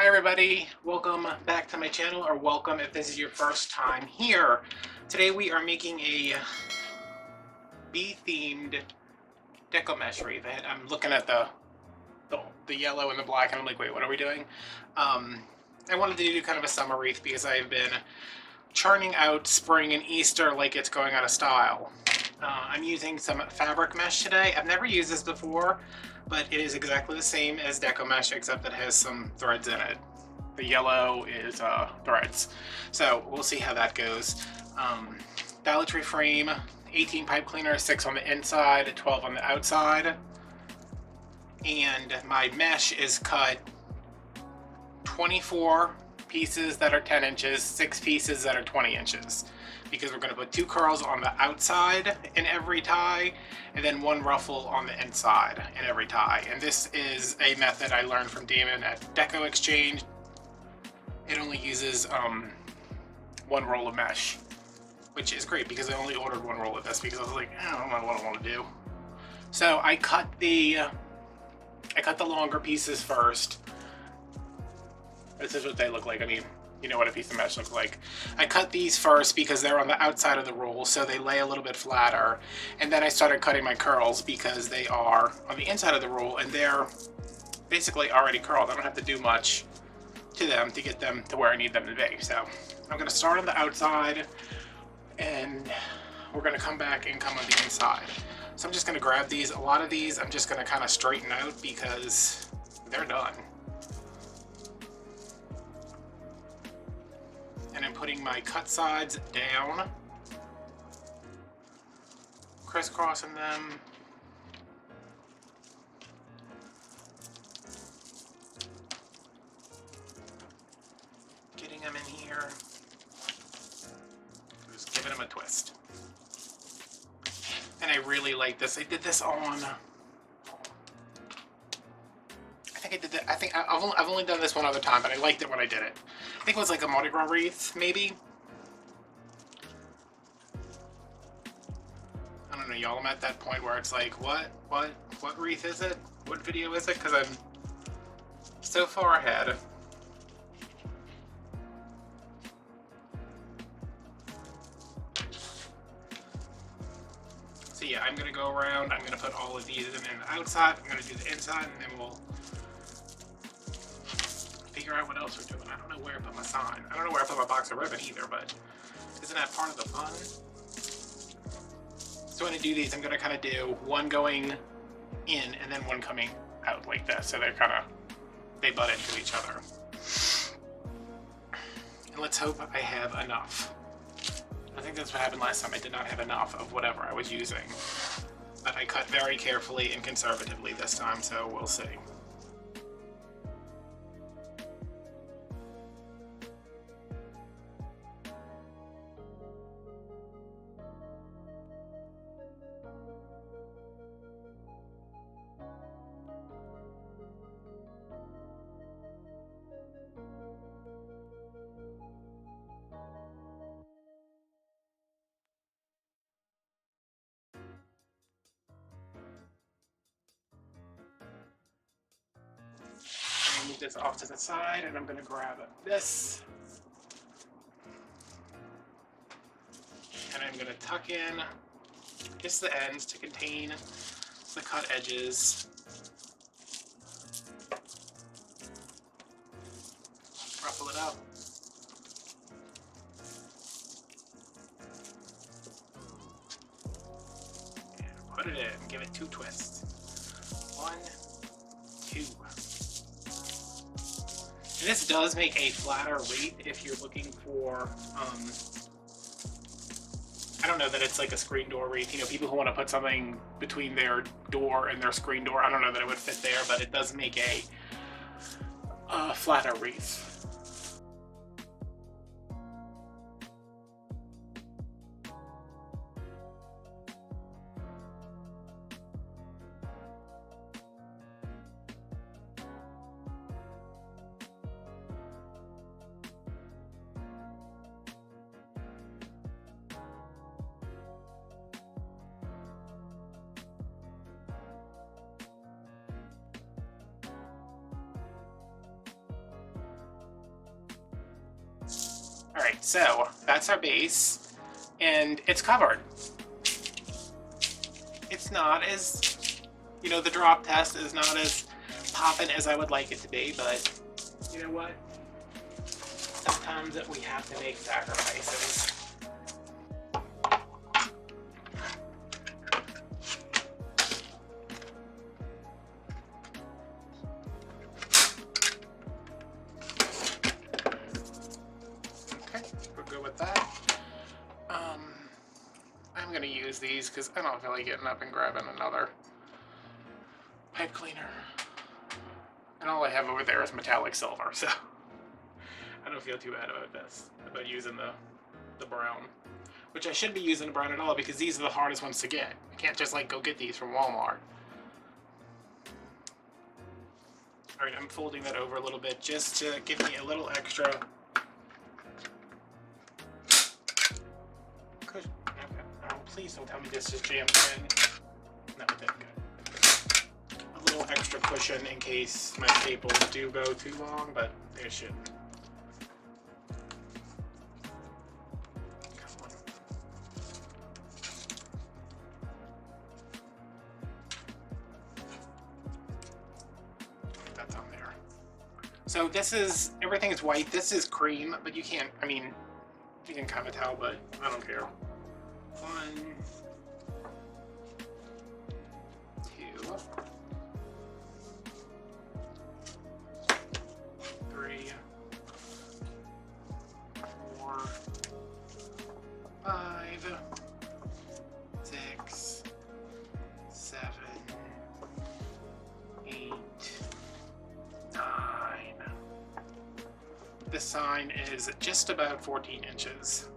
Hi everybody, welcome back to my channel, or welcome if this is your first time here. Today we are making a bee-themed deco mesh wreath. I'm looking at the yellow and the black and I'm like, wait, what are we doing? I wanted to do kind of a summer wreath because I've been churning out spring and Easter like it's going out of style. I'm using some fabric mesh today. I've never used this before, but it is exactly the same as deco mesh except it has some threads in it. The yellow is threads. So we'll see how that goes. Ballatry frame, 18 pipe cleaner, 6 on the inside, 12 on the outside. And my mesh is cut 24 pieces that are 10 inches, 6 pieces that are 20 inches. Because we're going to put 2 curls on the outside in every tie, and then 1 ruffle on the inside in every tie. And this is a method I learned from Damon at Deco Exchange. It only uses 1 roll of mesh, which is great because I only ordered 1 roll of this because I was like, I don't know what I want to do. So I cut the longer pieces first. This is what they look like. I mean, you know what a piece of mesh looks like. I cut these first because they're on the outside of the roll, so they lay a little bit flatter. And then I started cutting my curls because they are on the inside of the roll and they're basically already curled. I don't have to do much to them to get them to where I need them to be. So I'm going to start on the outside and we're going to come back and come on the inside. So I'm just going to grab these. A lot of these I'm just going to kind of straighten out because they're done. And I'm putting my cut sides down, crisscrossing them. Getting them in here. Just giving them a twist. And I really like this. I did this on, I've only done this one other time, but I liked it when I did it. I think it was like a Mardi Gras wreath, maybe. I don't know, y'all. I'm at that point where it's like, what wreath is it? What video is it? Because I'm so far ahead. So yeah, I'm gonna go around. I'm gonna put all of these in the outside. I'm gonna do the inside, and then we'll figure out what else we're doing. I don't know where I put my sign. I don't know where I put my box of ribbon either, but isn't that part of the fun? So when I do these, I'm gonna kind of do one going in and then one coming out like this. So they butt into each other. And let's hope I have enough. I think that's what happened last time. I did not have enough of whatever I was using. But I cut very carefully and conservatively this time, so we'll see. Move this off to the side, and I'm going to grab this, and I'm going to tuck in just the ends to contain the cut edges. Ruffle it up. And put it in. Give it 2 twists. 1, 2. And this does make a flatter wreath if you're looking for, I don't know that it's like a screen door wreath. You know, people who want to put something between their door and their screen door, I don't know that it would fit there, but it does make a flatter wreath. so that's our base, and it's covered. It's not as, you know, the drop test is not as poppin' as I would like it to be, but you know what? Sometimes we have to make sacrifices. Okay, we're good with that. I'm gonna use these because I don't feel like getting up and grabbing another pipe cleaner. And all I have over there is metallic silver, so I don't feel too bad about this, about using the brown. Which I shouldn't be using the brown at all because these are the hardest ones to get. I can't just like go get these from Walmart. Alright, I'm folding that over a little bit just to give me a little extra cushion. Okay. Oh, please don't tell me this just jammed in. No, it didn't. Good. A little extra cushion in case my staples do go too long, but they shouldn't. That's on there. So this is, everything is white. This is cream, but you can't, I mean, you can kind of tell, but I don't care. 1, 2, 3, 4, 5, 6, 7, 8, 9. This sign is just about 14 inches.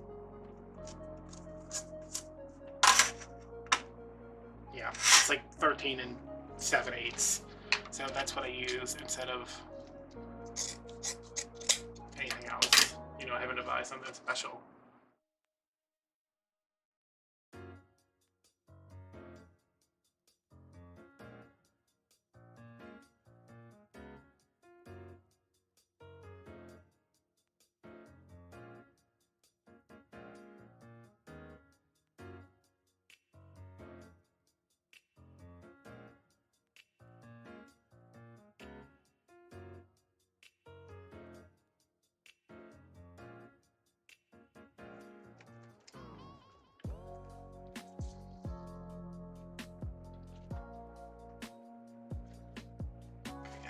Yeah, it's like 13 and 7/8. So that's what I use instead of anything else. You know, having to buy something special.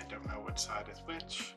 I don't know which side is which.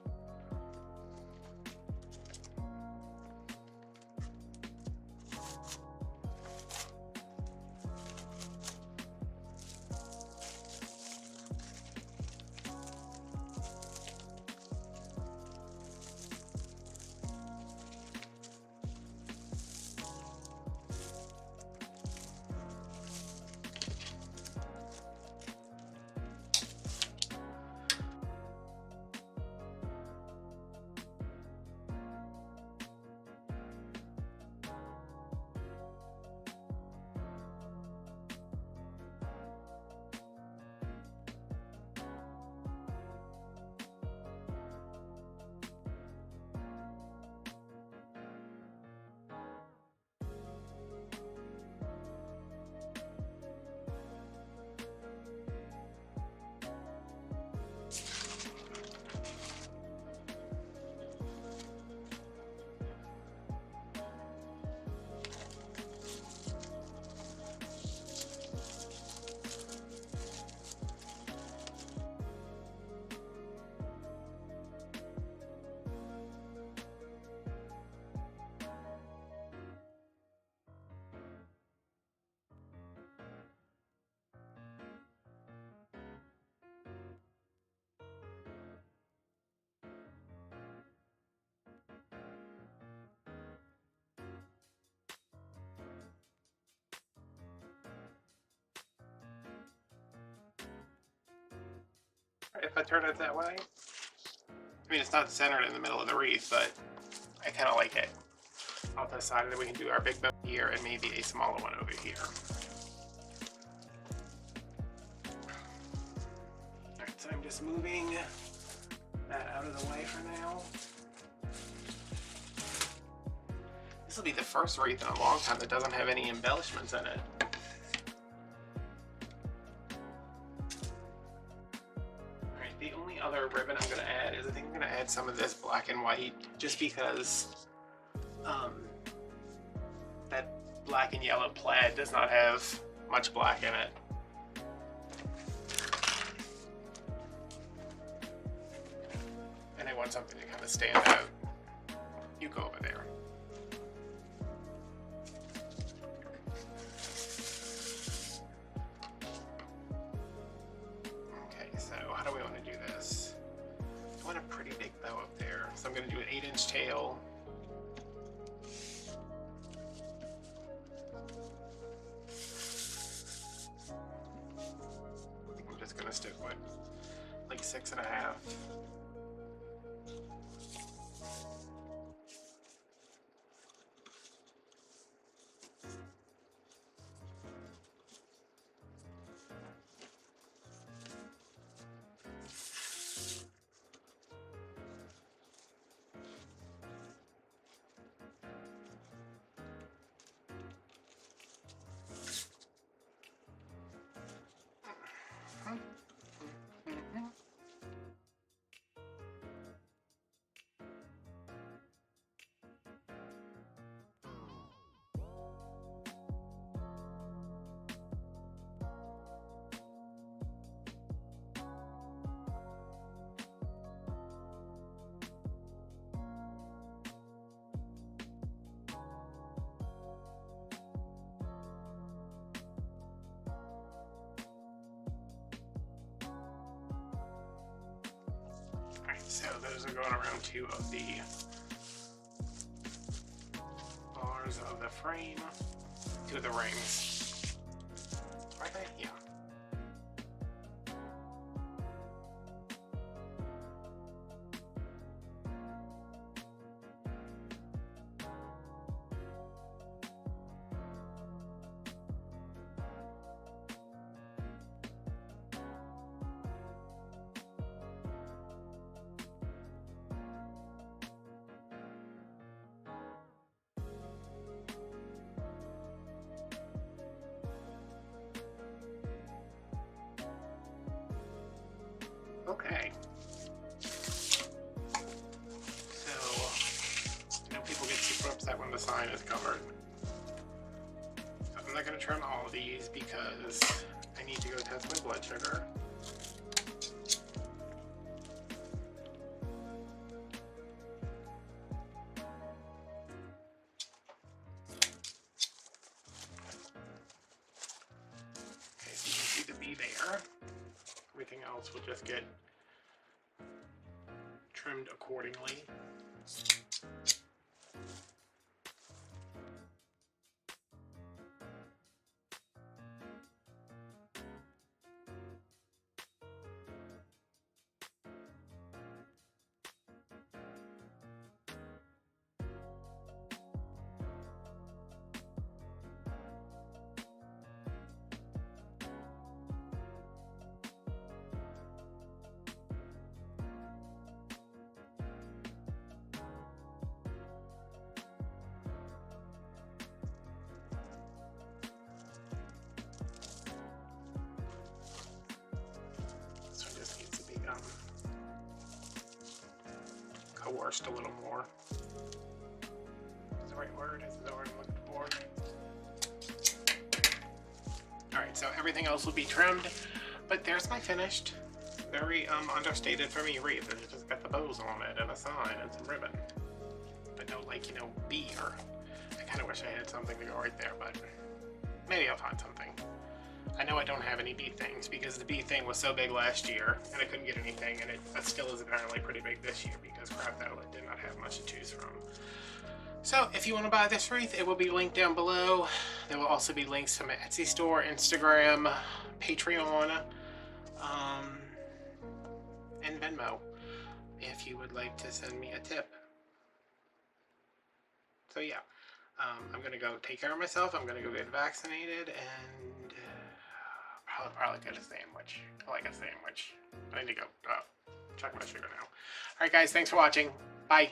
If I turn it that way, I mean, it's not centered in the middle of the wreath, but I kind of like it. Off to the side, and then we can do our big bow here and maybe a smaller one over here. Alright, so I'm just moving that out of the way for now. will be the first wreath in a long time that doesn't have any embellishments in it. Alright, the only other ribbon I'm going to add is I think I'm going to add some of this black and white, just because that black and yellow plaid does not have much black in it. And I want something to kind of stand out. You go over there. Okay, so how do we want to do this? I want a pretty big bow up there, so I'm going to do an 8-inch tail. I think I'm just going to stick with like 6.5. So those are going around 2 of the bars of the frame, 2 of the rings. Are they? Yeah. Okay. So, you know, people get super upset when the sign is covered. So I'm not going to trim all of these because I need to go test my blood sugar. Okay, so you can see the bee there. Everything else will just get trimmed accordingly. Coerced a little more. Is the right word? Is the word I'm looking for? Alright, so everything else will be trimmed, but there's my finished, very understated for me wreath. It's just got the bows on it and a sign and some ribbon. But no, like, you know, bee or... I kind of wish I had something to go right there, but maybe I'll find something. I know I don't have any bee things because the bee thing was so big last year and I couldn't get anything, and it still is apparently pretty big this year because Craft Outlet did not have much to choose from. So if you want to buy this wreath, it will be linked down below. There will also be links to my Etsy store, Instagram, Patreon, and Venmo if you would like to send me a tip. So yeah, I'm going to go take care of myself. I'm going to go get vaccinated and I'll probably get a sandwich. I like a sandwich. I need to go check my sugar now. Alright guys, thanks for watching. Bye.